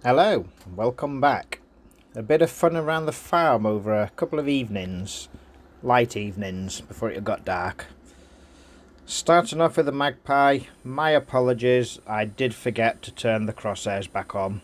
Hello, welcome back. A bit of fun around the farm over a couple of evenings, light evenings, before it got dark. Starting off with the magpie, my apologies, I did forget to turn the crosshairs back on.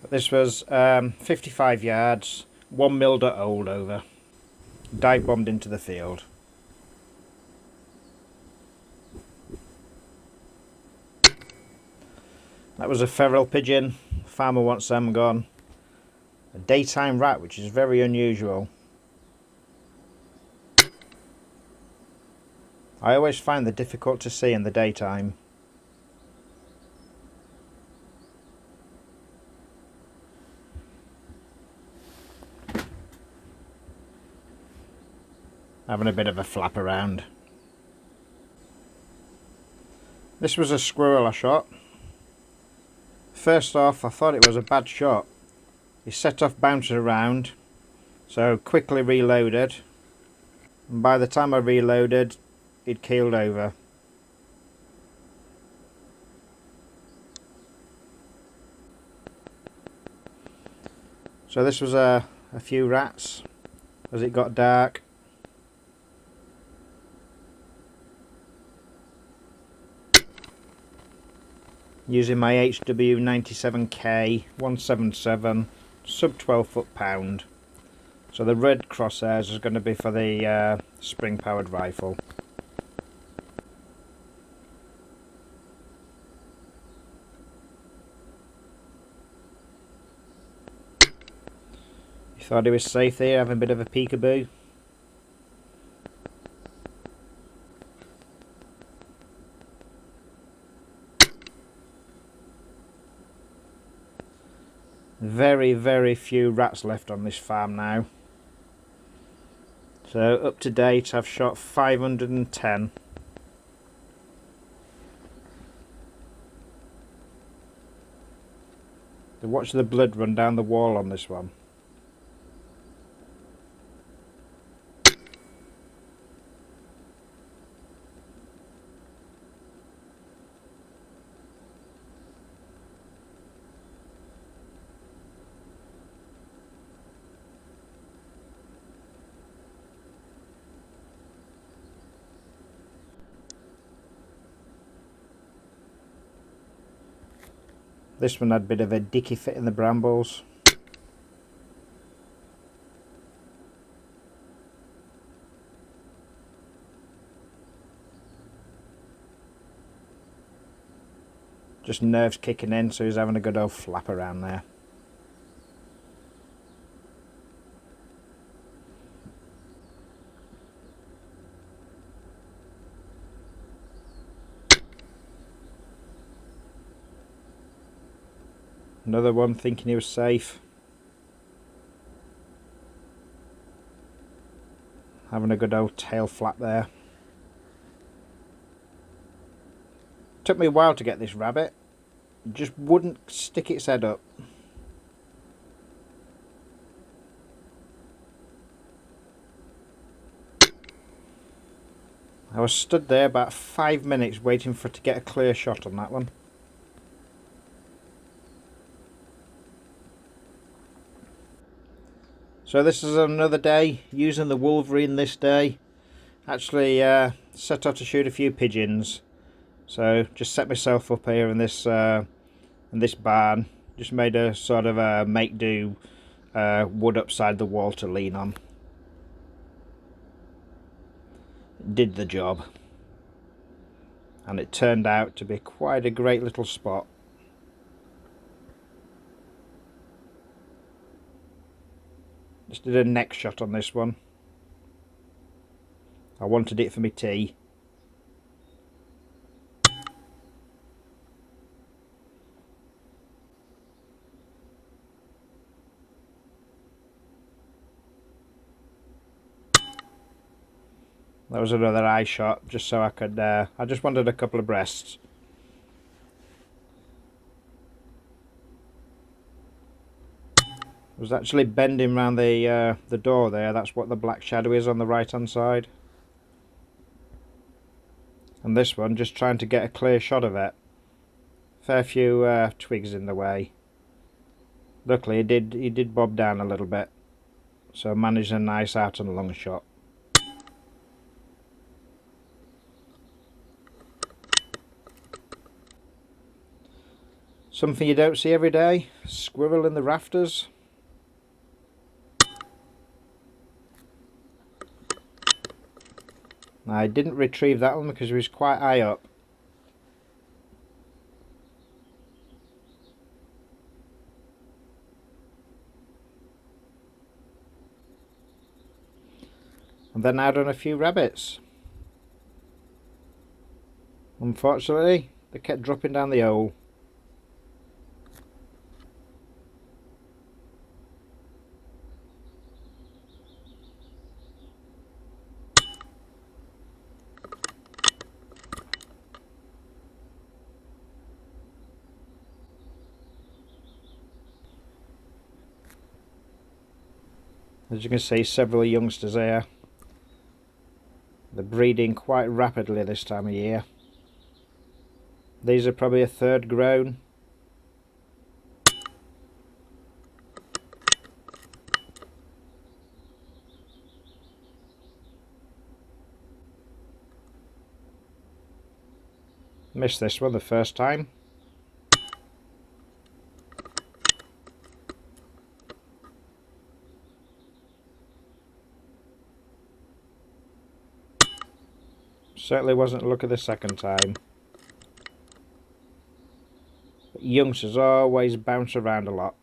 This was 55 yards, 1 milder old over. Dive bombed into the field. That was a feral pigeon, farmer wants them gone. A daytime rat, which is very unusual. I always find them difficult to see in the daytime. Having a bit of a flap around. This was a squirrel I shot. First off, I thought it was a bad shot. He set off bouncing around, so quickly reloaded. And by the time I reloaded, he'd keeled over. So this was a few rats as it got dark. Using my HW97K 177 sub 12 foot-pound. So the red crosshairs is going to be for the spring powered rifle. You thought he was safe there, having a bit of a peekaboo? Very few rats left on this farm now. So up to date I've shot 510. Watch the blood run down the wall on this one. This one had a bit of a dicky fit in the brambles. Just nerves kicking in, so he's having a good old flap around there. Another one thinking he was safe. Having a good old tail flap there. Took me a while to get this rabbit. It just wouldn't stick its head up. I was stood there about 5 minutes waiting for it to get a clear shot on that one. So this is another day using the Wolverine this day. Actually set out to shoot a few pigeons. So just set myself up here in this barn. Just made a sort of a make do wood upside the wall to lean on. Did the job. And it turned out to be quite a great little spot. Just did a neck shot on this one. I wanted it for my tea. That was another eye shot, just so I could, I just wanted a couple of breasts. I was actually bending around the door there. That's what the black shadow is on the right hand side. And this one just trying to get a clear shot of it. Fair few twigs in the way. Luckily he did bob down a little bit, so managed a nice out and long shot. Something you don't see every day, squirrel in the rafters. I didn't retrieve that one because he was quite high up. And then I had on a few rabbits. Unfortunately, they kept dropping down the hole. As you can see, several youngsters here. They're breeding quite rapidly this time of year. These are probably a third grown. Missed this one the first time. Certainly wasn't lucky the second time. But youngsters always bounce around a lot.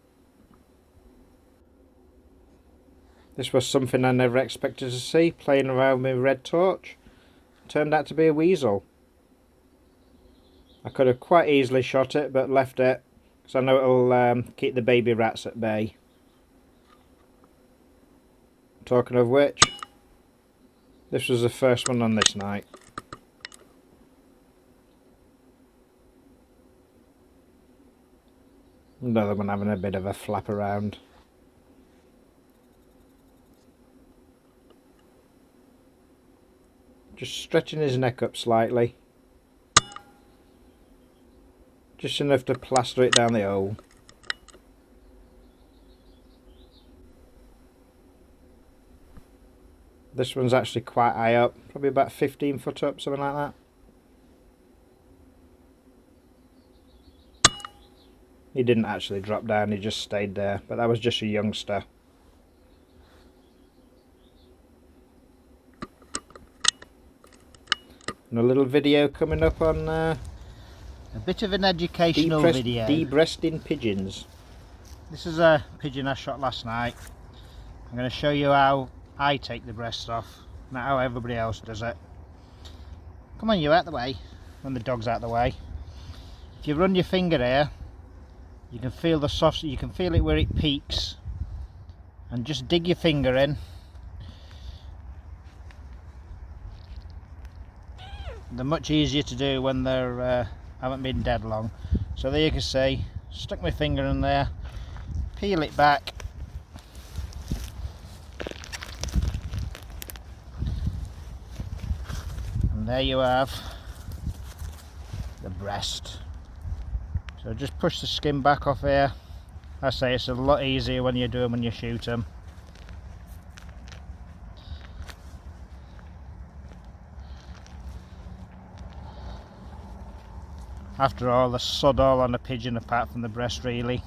This was something I never expected to see, playing around with red torch. Turned out to be a weasel. I could have quite easily shot it, but left it, because I know it'll keep the baby rats at bay. Talking of which, this was the first one on this night. Another one having a bit of a flap around. Just stretching his neck up slightly. Just enough to plaster it down the hole. This one's actually quite high up, probably about 15 foot up, something like that. He didn't actually drop down, he just stayed there, but that was just a youngster. And a little video coming up on a bit of an educational video. Debreasting pigeons. This is a pigeon I shot last night. I'm going to show you how I take the breasts off, not how everybody else does it. Come on, you out the way, when the dog's out the way. If you run your finger here, you can feel the soft, you can feel it where it peaks, and just dig your finger in. They're much easier to do when they're haven't been dead long. So there you can see, stuck my finger in there, peel it back, and there you have the breast. So just push the skin back off here. I say it's a lot easier when you do them when you shoot them. After all, there's sod all on a pigeon apart from the breast really.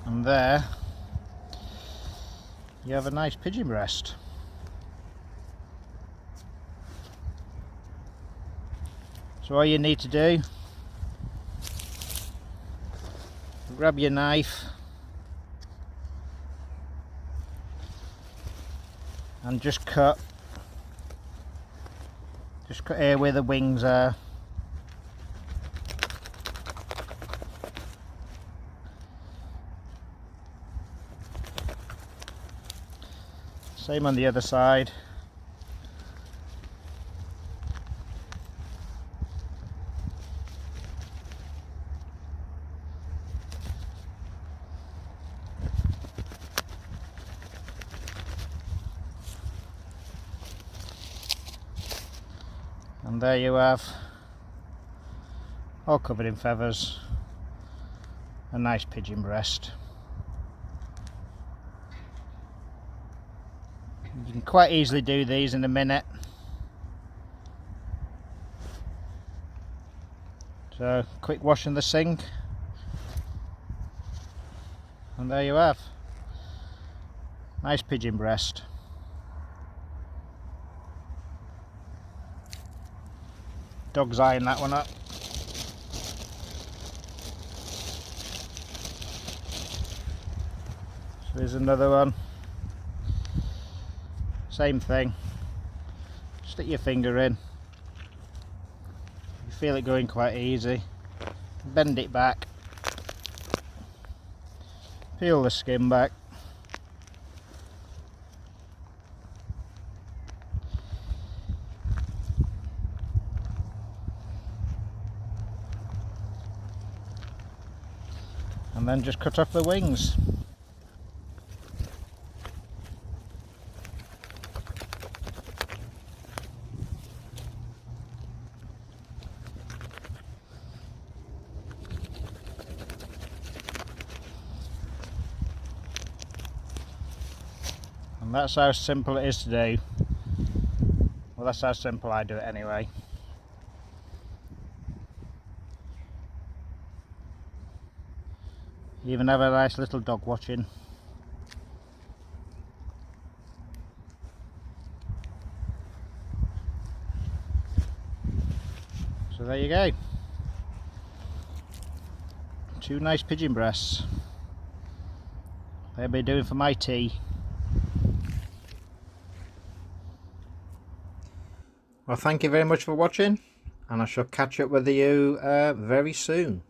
And there you have a nice pigeon breast. So all you need to do, grab your knife and just cut here where the wings are. Same on the other side. And there you have all covered in feathers. A nice pigeon breast. You can quite easily do these in a minute. So, quick wash in the sink, and there you have. Nice pigeon breast. Dog's eyeing that one up. So there's another one. Same thing. Stick your finger in. You feel it going quite easy. Bend it back. Peel the skin back. And then just cut off the wings. And that's how simple it is to do. Well, that's how simple I do it anyway. You even have a nice little dog watching. So there you go. 2 nice pigeon breasts. They'll be doing for my tea. Well, thank you very much for watching, and I shall catch up with you very soon.